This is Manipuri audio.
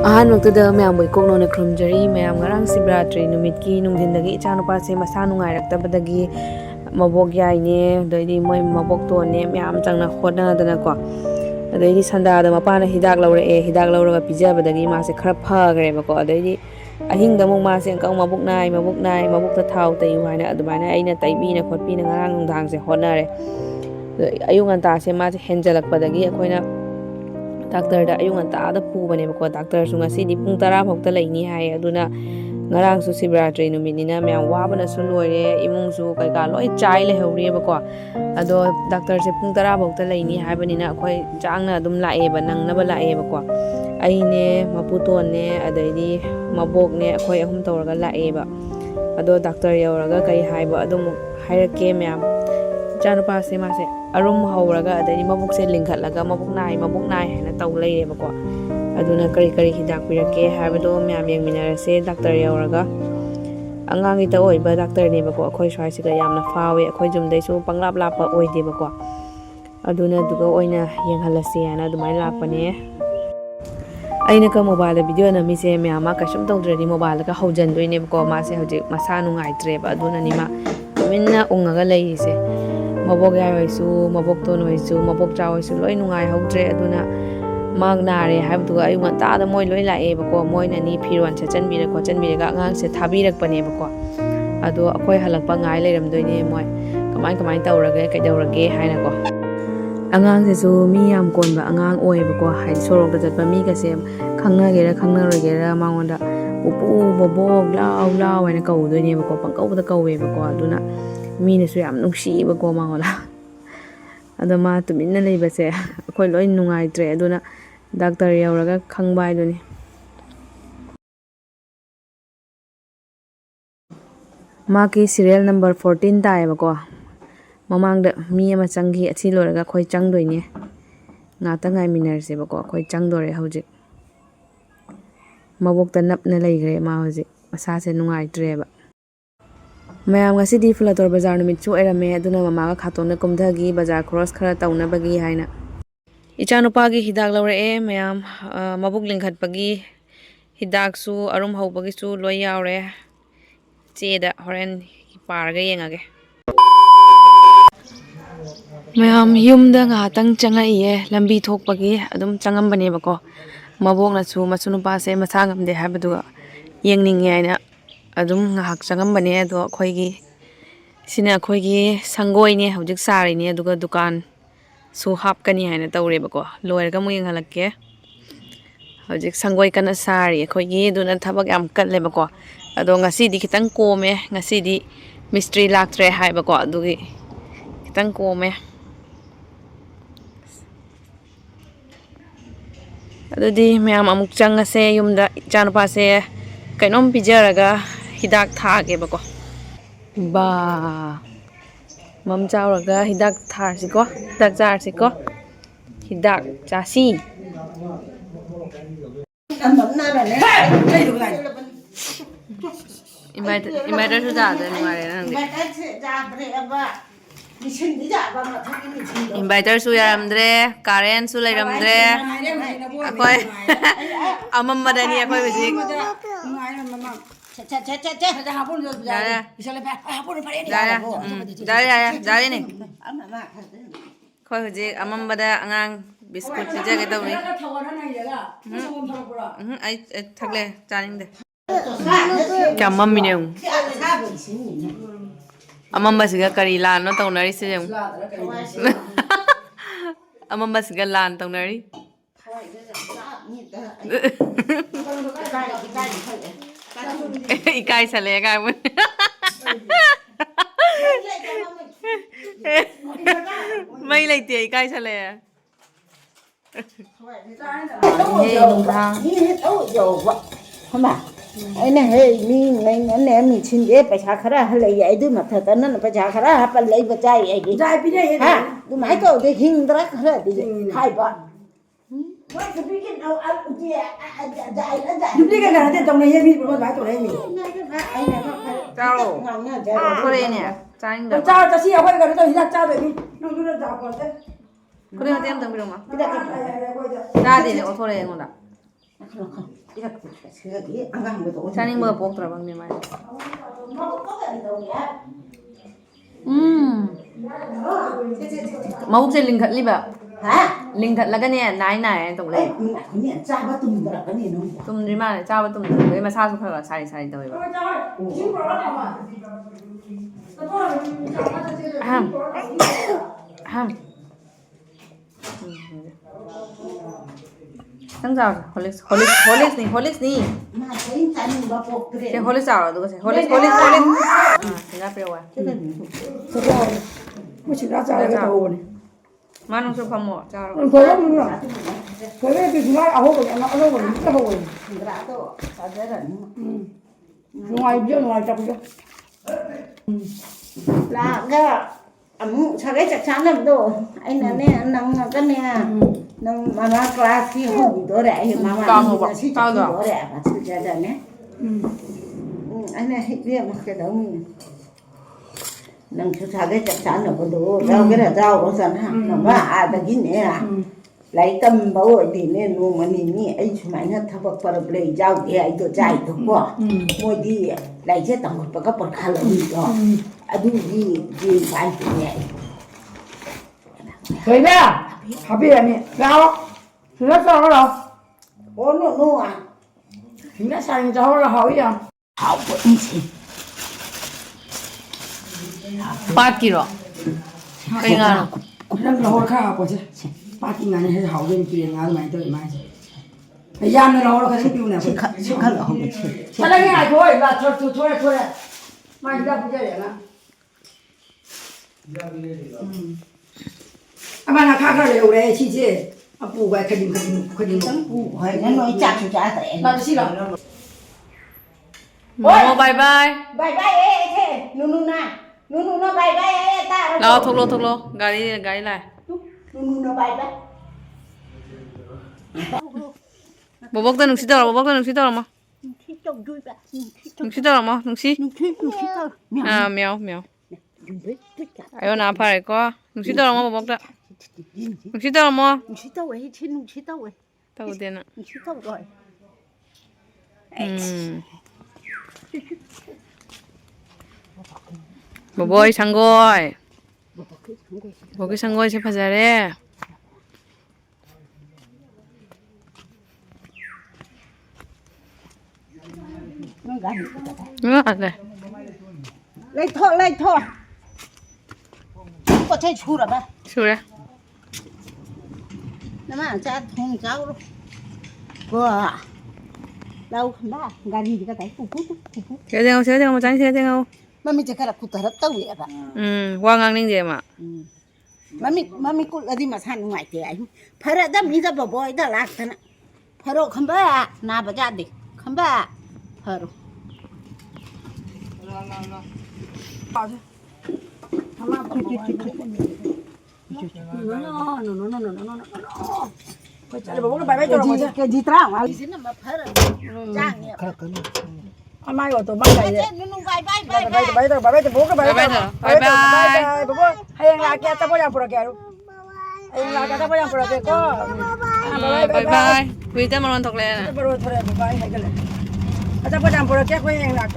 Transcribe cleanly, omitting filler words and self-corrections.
ꯑꯍꯥꯟꯕꯗ ꯃꯌꯥꯝꯕꯨ ꯏꯀꯣꯛꯅꯣꯅ ꯈꯨꯔꯨꯝꯖꯔꯤ ꯃꯌꯥꯝ ꯉꯔꯥꯡ ꯁꯤꯕꯔꯥꯇ꯭ꯔꯤ ꯅꯨꯃꯤꯠꯀꯤ ꯅꯨꯡꯊꯤꯟꯗꯒꯤ ꯏꯆꯥꯅꯨꯄꯥꯁꯦ ꯃꯁꯥ ꯅꯨꯡꯉꯥꯏꯔꯛꯇꯕꯗꯒꯤ ꯃꯕꯣꯛ ꯌꯥꯏꯅꯦ ꯑꯗꯩꯗꯤ ꯃꯣꯏ ꯃꯕꯣꯛꯇꯣꯟꯅꯦ ꯃꯌꯥꯝ ꯆꯪꯅ ꯍꯣꯠꯅꯗꯅꯀꯣ ꯑꯗꯩꯗꯤ ꯁꯟꯗꯥꯗ ꯃꯄꯥꯅ ꯍꯤꯗꯥꯛ ꯂꯧꯔꯛꯑꯦ ꯍꯤꯗꯥꯛ ꯂꯧꯔꯒ ꯄꯤꯖꯕꯗꯒꯤ माꯁꯦ ꯈꯔ ꯐꯈ꯭ꯔꯦꯕꯀꯣ ꯑꯗꯩꯗꯤ ꯑꯍꯤꯡꯗ ꯑꯃꯨꯛ ꯃꯥꯁꯦ ꯑꯃꯨꯛ ꯃꯕꯨꯛꯇ ꯊꯥꯎ ꯇꯩꯌꯨ ꯍꯥꯏꯅ ꯑꯗꯨꯃꯥꯏꯅ ꯑꯩꯅ ꯇꯩꯕꯤꯅ ꯈꯣꯠꯄꯤꯅ ꯉꯔꯥꯡ ꯅꯨꯡꯗꯥꯡꯁꯦ ꯍꯣꯠꯅꯔꯦ ꯑꯌꯨꯛ ꯉꯟꯇꯥꯁꯦ ꯃꯥꯁꯦ ꯍꯦꯟꯖꯜꯂꯛꯄꯗꯒꯤ ꯑꯩꯈꯣꯏꯅ ꯗꯥꯛꯇꯔꯗ ꯑꯌꯨꯛ ꯉꯟꯇꯥꯗ ꯄꯨꯕꯅꯦꯕꯀꯣ ꯗꯥꯛꯇꯔꯁꯨ ꯉꯁꯤꯗꯤ ꯄꯨꯡ 10 ꯐꯥꯎꯗ ꯂꯩꯅꯤ ꯍꯥꯏꯌꯦ ꯑꯗꯨꯅ ꯉꯔꯥꯡꯁꯨ ꯁꯤꯕꯔꯥꯇ꯭ꯔꯤ ꯅꯨꯃꯤꯠꯅꯤꯅ ꯃꯌꯥꯝ ꯋꯥꯕꯅꯁꯨ ꯂꯣꯏꯔꯦ ꯏꯃꯨꯡꯁꯨ ꯀꯩꯀꯥ ꯂꯣꯏ ꯆꯥꯏ ꯂꯩꯍꯧꯔꯤꯑꯕꯀꯣ ꯑꯗꯣ ꯗꯥꯛꯇꯔꯁꯦ ꯄꯨꯡ 10 ꯐꯥꯎꯗ ꯂꯩꯅꯤ ꯍꯥꯏꯕꯅꯤꯅ ꯑꯩꯈꯣꯏ ꯆꯥꯡꯅ ꯑꯗꯨꯝ ꯂꯥꯛꯑꯦꯕ ꯅꯪꯅꯕ ꯂꯥꯛꯑꯦꯕꯀꯣ ꯑꯩꯅꯦ ꯃꯄꯨꯇꯣꯟꯅꯦ ꯑꯗꯩꯗꯤ ꯃꯕꯣꯛꯅꯦ ꯑꯩꯈꯣꯏ ꯑꯍꯨꯝ ꯇꯧꯔꯒ ꯂꯥꯛꯑꯦꯕ ꯑꯗꯣ ꯗꯥꯛꯇꯔ ꯌꯧꯔꯒ ꯀꯩ ꯍꯥꯏꯕ ꯑꯗꯨꯃꯨꯛ ꯍꯥꯏꯔꯛꯀꯦ ꯃꯌꯥꯝ ꯏꯆꯥꯅꯨꯄꯥꯁꯦ ꯃꯥꯁꯦ ꯑꯔꯨꯝ ꯍꯧꯔꯒ ꯑꯗꯩꯗꯤ ꯃꯕꯨꯛꯁꯦ ꯂꯤꯡꯈꯠꯂꯒ ꯃꯕꯨꯛ ꯅꯥꯏ ꯍꯥꯏꯅ ꯇꯧ ꯂꯩꯔꯦꯕꯀꯣ ꯑꯗꯨꯅ ꯀꯔꯤ ꯍꯤꯗꯥꯛ ꯄꯤꯔꯛꯀꯦ ꯍꯥꯏꯕꯗꯣ ꯃꯌꯥꯝ ꯌꯦꯡꯃꯤꯟꯅꯔꯁꯦ ꯗꯥꯛꯇꯔ ꯌꯧꯔꯒ ꯑꯉꯥꯡꯒꯤꯇ ꯑꯣꯏꯕ ꯗꯥꯛꯇꯔꯅꯦꯕꯀꯣ ꯑꯩꯈꯣꯏ ꯁ꯭ꯋꯥꯏꯁꯤꯗ ꯌꯥꯝꯅ ꯐꯥꯎꯋꯦ ꯑꯩꯈꯣꯏ ꯌꯨꯝꯗꯩꯁꯨ ꯄꯪꯂꯥꯞ ꯂꯥꯞꯄ ꯑꯣꯏꯗꯦꯕꯀꯣ ꯑꯗꯨꯅ ꯑꯗꯨꯒ ꯑꯣꯏꯅ ꯌꯦꯡꯍꯜꯂꯁꯤ ꯍꯥꯏꯅ ꯑꯗꯨꯃꯥꯏꯅ ꯂꯥꯛꯄꯅꯦ ꯑꯩꯅꯀ ꯃꯣꯕꯥꯏꯜꯗ ꯚꯤꯗꯤꯑꯣ ꯅꯝꯃꯤꯁꯦ ꯃꯌꯥꯝ ꯃꯥ ꯀꯩꯁꯨꯝ ꯇꯧꯗ꯭ꯔꯗꯤ ꯃꯣꯕꯥꯏꯜꯗꯒ ꯍꯧꯖꯤꯟꯗꯣꯏꯅꯦꯕꯀꯣ ꯃꯥꯁꯦ ꯍꯧꯖꯤꯛ ꯃꯁꯥ ꯅꯨꯡꯉꯥꯏꯇ꯭ꯔꯦꯕ ꯑꯗꯨꯅꯅꯤ ꯃꯥ ꯇꯨꯃꯤꯟꯅ ꯎꯪꯉꯒ ꯂꯩꯔꯤꯁꯦ ꯃꯕꯣꯛ ꯌꯥꯏꯍꯣꯏꯁꯨ ꯃꯕꯣꯛꯇꯣꯟ ꯍꯣꯏꯁꯨ ꯃꯕꯣꯛ ꯆꯥꯍꯣꯏꯁꯨ ꯂꯣꯏ ꯅꯨꯡꯉꯥꯏꯍꯧꯗ꯭ꯔꯦ ꯑꯗꯨꯅ ꯃꯥ ꯅꯥꯔꯦ ꯍꯥꯏꯕꯗꯨꯒ ꯑꯌꯨꯛ ꯉꯟꯇꯥꯗ ꯃꯣꯏ ꯂꯣꯏ ꯂꯥꯛꯑꯦꯕꯀꯣ ꯃꯣꯏꯅꯅꯤ ꯐꯤꯔꯣꯜ ꯁꯦꯠꯆꯟꯕꯤꯔ ꯈꯣꯠꯆꯟꯕꯤꯔꯒ ꯑꯉꯥꯡꯁꯦ ꯊꯥꯕꯤꯔꯛꯄꯅꯦꯕꯀோ ꯑꯗꯣ ꯑꯩꯈꯣই ꯍꯜꯂꯛꯄ ꯉꯥꯏ ꯂꯩꯔꯝꯗꯣꯏꯅꯦ ꯃꯣꯏ ꯀꯃꯥꯏ ꯇꯧꯔꯒꯦ ꯀꯩꯗꯧꯔꯒꯦ ꯍꯥꯏꯅꯀꯣ ꯑꯉꯥꯡꯁꯤꯁꯨ ꯃꯤ ꯌꯥꯝ ꯀꯣꯟꯕ ꯑꯉꯥꯡ ꯑꯣꯏꯌꯦꯕꯀꯣ ꯍꯥꯏꯗꯤ ꯁꯣꯔꯣꯛꯇ ꯆꯠꯄ ꯃꯤꯒꯁꯦ ꯈꯪꯅꯒꯦꯔꯥ ꯈꯪꯅꯔꯣꯏꯒꯦꯔꯥ ꯃꯉꯣꯟꯗ ꯄꯨꯄꯨ ꯕꯣꯕꯣꯛ ꯂꯥꯎ ꯍꯥꯏꯅ ꯀꯧꯗꯣꯏꯅꯦꯕꯀꯣ ꯄꯪꯀꯧꯕꯗ ꯀꯧꯋꯦꯕꯀꯣ ꯑꯗꯨꯅ ꯃꯤꯅꯁꯨ ꯌꯥꯝ ꯅꯨꯡꯁꯤꯌꯦꯕꯀꯣ ꯃꯉꯣꯟꯗ ꯑꯗꯣ ꯃꯥ ꯇꯨꯃꯤꯟꯅ ꯂꯩꯕꯁꯦ ꯑꯩꯈꯣই ꯂꯣꯏ ꯅꯨꯡꯉꯥꯏꯇ꯭ꯔꯦ ꯑꯗꯨꯅ ꯗꯥꯛꯇꯔ ꯌꯧꯔꯒ ꯈꯪꯕ ꯍꯥꯏꯗꯨꯅꯤ ꯃꯥꯒꯤ ꯁꯤꯔꯤꯌꯦꯜ ꯅꯝꯕꯔ 14 ꯇꯥꯏꯌꯦꯕꯀꯣ ꯃꯃꯥꯡꯗ ꯃꯤ ꯑꯃ ꯆꯪꯈꯤ ꯑꯁꯤ ꯂꯣꯏꯔꯒ ꯑꯩꯈꯣꯏ ꯆꯪꯗꯣꯏꯅꯦ ꯉꯥꯛꯇ ꯉꯥꯏꯃꯤꯟꯅꯔꯁꯦꯕꯀꯣ ꯑꯩꯈꯣꯏ ꯆꯪꯗꯣꯔꯦ ꯍꯧꯖꯤꯛ ꯃꯕꯣꯛꯇ ꯅꯞꯅ ꯂꯩꯈ꯭ꯔꯦ ꯃꯥ ꯍꯧꯖꯤꯛ ꯃꯁꯥꯁꯦ ꯅꯨꯡꯉꯥꯏꯇ꯭ꯔꯦꯕ ꯃꯌꯥꯝ ꯉꯁꯤꯗꯤ ꯐꯨꯂꯇꯣꯔ ꯕꯖꯥꯔ ꯅꯨꯃꯤꯠꯁꯨ ꯑꯣꯏꯔꯝꯃꯦ ꯑꯗꯨꯅ ꯃꯃꯥꯒ ꯈꯥꯇꯣꯟꯅ ꯀꯨꯝꯊꯈꯤ ꯕꯖꯥꯔ ꯈꯣꯔꯣꯁ ꯈꯔ ꯇꯧꯅꯕꯒꯤ ꯍꯥꯏꯅ ꯏꯆꯥꯅꯨꯄꯥꯒꯤ ꯍꯤꯗꯥꯛ ꯂꯧꯔꯛꯑꯦ ꯃꯌꯥꯝ ꯃꯕꯨꯛ ꯂꯤꯡꯈꯠꯄꯒꯤ ꯍꯤꯗꯥꯛꯁꯨ ꯑꯔꯨꯝ ꯍꯧꯕꯒꯤꯁꯨ ꯂꯣꯏ ꯌꯥꯎꯔꯦ ꯆꯦꯗ ꯍꯣꯔꯦꯟ ꯄꯥꯔꯒ ꯌꯦꯡꯉꯒꯦ ꯃꯌꯥꯝ ꯌꯨꯝꯗ ꯉꯥꯏꯍꯥꯛꯇꯪ ꯆꯪꯉꯛꯏꯌꯦ ꯂꯝꯕꯤ ꯊꯣꯛꯄꯒꯤ ꯑꯗꯨꯝ ꯆꯪꯉꯝꯕꯅꯦꯕꯀꯣ ꯃꯕꯣꯛꯅꯁꯨ ꯃꯁꯨꯅꯨꯄꯥꯁꯦ ꯃꯁꯥ ꯉꯝꯗꯦ ꯍꯥꯏꯕꯗꯨꯒ ꯌꯦꯡꯅꯤꯡꯉꯦ ꯍꯥꯏꯅ ꯑꯗꯨꯝ ꯉꯥꯏꯍꯥꯛ ꯆꯪꯉꯝꯕꯅꯦ ꯑꯗꯣ ꯁꯤꯅ ꯑꯩꯈꯣꯏꯒꯤ ꯁꯪꯒꯣꯏꯅꯦ ꯍꯧꯖꯤꯛ ꯁꯥꯔꯤꯅꯦ ꯑꯗꯨꯒ ꯗꯨꯀꯥꯟꯁꯨ ꯍꯥꯞꯀꯅꯤ ꯍꯥꯏꯅ ꯇꯧꯔꯦꯕꯀꯣ ꯂꯣꯏꯔꯒ ꯑꯃꯨꯛ ꯌꯦꯡꯍꯜꯂꯛꯀꯦ ꯍꯧꯖꯤꯛ ꯁꯪꯒꯣꯏ ꯀꯟꯅ ꯁꯥꯔꯤ ꯑꯩꯈꯣꯏꯒꯤ ꯑꯗꯨꯅ ꯊꯕꯛ ꯌꯥꯝ ꯀꯜꯂꯦꯕꯀꯣ ꯑꯗꯣ ꯉꯁꯤꯗꯤ ꯈꯤꯇꯪ ꯀꯣꯝꯃꯦ ꯉꯁꯤꯗꯤ ꯃꯤꯁꯇ꯭ꯔꯤ ꯂꯥꯛꯇ꯭ꯔꯦ ꯍꯥꯏꯕꯀꯣ ꯑꯗꯨꯒꯤ ꯈꯤꯇꯪ ꯀꯣꯝꯃꯦ ꯑꯗꯨꯗꯤ ꯃꯌꯥꯝ ꯑꯃꯨꯛ ꯆꯪꯉꯁꯦ ꯌꯨꯝꯗ ꯏꯆꯥꯅꯨꯄꯥꯁꯦ ꯀꯩꯅꯣꯝ ꯄꯤꯖꯔꯒ ꯍꯤꯗꯥꯛ ꯊꯥꯒꯦꯕꯀꯣ ꯕꯥ ꯃꯝ ꯆꯥꯎꯔꯒ ꯍꯤꯗꯥꯛ ꯊꯥꯔꯁꯤꯀꯣ ꯍꯤꯗꯥꯛ ꯆꯥꯔꯁꯤꯀꯣ ꯍꯤꯗꯥꯛ ꯆꯥꯁꯤ ꯏꯟꯚꯥꯏꯇꯔꯁꯨ ꯆꯥꯗ ꯅꯨꯡꯉꯥꯏꯔꯦ ꯅꯪꯗꯤ ꯏꯟꯚꯥꯏꯇꯔꯁꯨ ꯌꯥꯔꯝꯗ꯭ꯔꯦ ꯀꯥꯔꯦꯟꯁꯨ ꯂꯩꯔꯝꯗ꯭ꯔꯦ ꯑꯩꯈꯣꯏ ꯑꯃꯝꯕꯗꯅꯤ ꯑꯩꯈꯣꯏ ꯍꯧꯖꯤꯛ ꯌꯥꯔꯦꯅꯦ ꯑꯩꯈꯣꯏ ꯍꯧꯖꯤꯛ ꯑꯃꯝꯕꯗ ꯑꯉꯥꯡ ꯕꯤꯁꯀꯨꯠ ꯄꯤꯖꯒꯦ ꯇꯧꯔꯤ ꯑꯩ ꯊꯛꯂꯦ ꯆꯥꯅꯤꯡꯗꯦ ꯀꯌꯥꯝ ꯃꯝꯃꯤꯅꯦ ꯌꯦꯡꯉꯨ ꯑꯃꯝꯕꯁꯤꯒ ꯀꯔꯤ ꯂꯥꯟꯅꯣ ꯇꯧꯅꯔꯤꯁꯦ ꯌꯦꯡꯉꯨ ꯑꯃꯝꯕꯁꯤꯒ ꯂꯥꯟ ꯇꯧꯅꯔꯤ ꯏꯀꯥꯏꯁꯜꯂꯦ ꯀꯥꯏ ꯃꯩ ꯂꯩꯇꯦ ꯏꯀꯥꯏꯁꯜꯂꯦ ꯑꯩꯅ ꯍꯦ ꯃꯤ ꯉꯩꯅꯅꯦ ꯃꯤꯁꯤꯡꯁꯦ ꯄꯩꯁꯥ ꯈꯔ ꯍꯜꯂꯛꯏ ꯑꯩꯗꯨ ꯃꯊꯛꯇ ꯅꯪ ꯄꯩꯁꯥ ꯈꯔ ꯍꯥꯞꯄ ꯂꯩꯕ ꯆꯥꯏ ꯑꯩꯒꯤ ꯑꯗꯨꯃꯥꯏꯅ ꯇꯧꯗꯦ ꯍꯤꯡꯗ꯭ꯔꯥ ꯈꯔꯗꯤ ꯍꯥꯏꯕ ꯆꯥꯔꯣ ꯊꯣꯔꯛꯑꯦꯅꯦ ꯆꯥꯅꯤꯡꯗꯕ ꯆꯥꯔ ꯆꯠꯁꯤ ꯑꯩꯈꯣꯏ ꯀꯩꯅꯣ ꯇꯧ ꯍꯤꯗꯥꯛ ꯆꯥꯗꯣꯏꯅꯤ ꯈꯨꯗꯩ ꯃꯇꯦꯛ ꯑꯃ ꯇꯪꯕꯤꯔꯣꯃ ꯆꯥꯗꯦꯅꯦ ꯑꯣꯊꯣꯔꯛꯑꯦ ꯑꯩꯉꯣꯟꯗ 이렇게 세기 안간 것도 자니 뭐 먹더라 방금 말. 마법 젤링 갓 리바. hả 링 갓 라가네 나이 나이 또 ấy 그래. cái này cha bắt tung ra cái này nó 좀 리만 짜바 좀 왜 마 사수 팔가 사리 사리 더 이거. 함. 함. 상자 홀릭스 니 mà thấy cha mình bao bọc cái 걔 홀릭스 알아 누가 쟤 홀릭스 아 내가 배워 cái này 뭐 지나 자가 더 오네. 만원 좀 파모 자 그거는 그래 그 중앙 아홉 개 아마 아홉 개 있다 보고. ra đó sao thế rồi 중앙 비어 중앙 잡고. là cái sao cái chắc chắn làm đồ anh là nè nâng cái nè nâng mà nó class thì không đồ rẻ thì mà nó chỉ đồ rẻ mà chưa ra rồi nè anh này hết việc mà cái đó mình nâng cho sao cái chắc chắn là có đồ rau cái là rau có sẵn ha nó mà ta kín nè à lấy tâm bảo vệ thì nên luôn mà nhìn như ấy chúng mày nó thắp bật bật lấy rau cái ấy đồ trái đồ quá mua đi lấy chết tổng một cái bật khá là nhiều đó 아주 이 반지네. 그래. 밥이라니. 야. 그래 싸워라. 오늘 누아. 그래 싸니 싸워라 하위야. 하고 있지. 빠끼로 그냥 그냥 나올 카 보지. 빠킹 안에 해서 하고 있는 게 많이 더 많이. 야는 나올 카 생기우네. 시간 하고 있지. 사랑이 아이고 나 저래. 많이 다 부자야. 아마나 카카를 오래 치지. 아 부가 그림. Hồi nó nói chặt cho cha tệ. 나도 싫어. 뭐 바이바이 Bye bye ê thế. Nuna. Nuna bye bye ê ta. 나 톡로 가리 라이 Nuna bye bye. 뭐 먹다 능시더라 뭐 Trông vui bà. 능시더라 뭐 능시 Nungsi tao. 아 мяу 아유 나 아파할 거 능시더라 뭐 먹다 능시더라 뭐 Nungsi tao ấy, trên nungsi tao ấy. 타고 되나 Nungsi tao rồi. 뭐보이 상고이 뭐기 상고이 제파 잘해 Nó gắn. 응 안돼 Lấy thôi. Có thấy chú rồi bà. 그래 Nó mà cha thùng cháu rồi. Wow. Đâu không ba, gà gì thì cái tay phù phù. 세대가 뭐 짠 세대가 Mà mình chỉ cần là cụ thể tao vậy bà. 왕강ning 제마 Mà mình cụ là đi mà san ngoài thì anh. Phải là đâm mình ra bỏ bòi đó lạc thế nè. Phải rồi không ba, na bà ra đi. Không ba. Phải rồi. Cái gì trao mà gì nó mà phải rồi. Trang nghiệp. 아마 이것도 망가야. 바이바이 보고 바이바이. 보고 하영 라게 다 보자 보라게. 하영 라게 다 보자 보라게 거. 바이바이 위때 말만 덕래 바로 돌아 바이바이 해결래. 다 보자 보라게 거 하영 라게.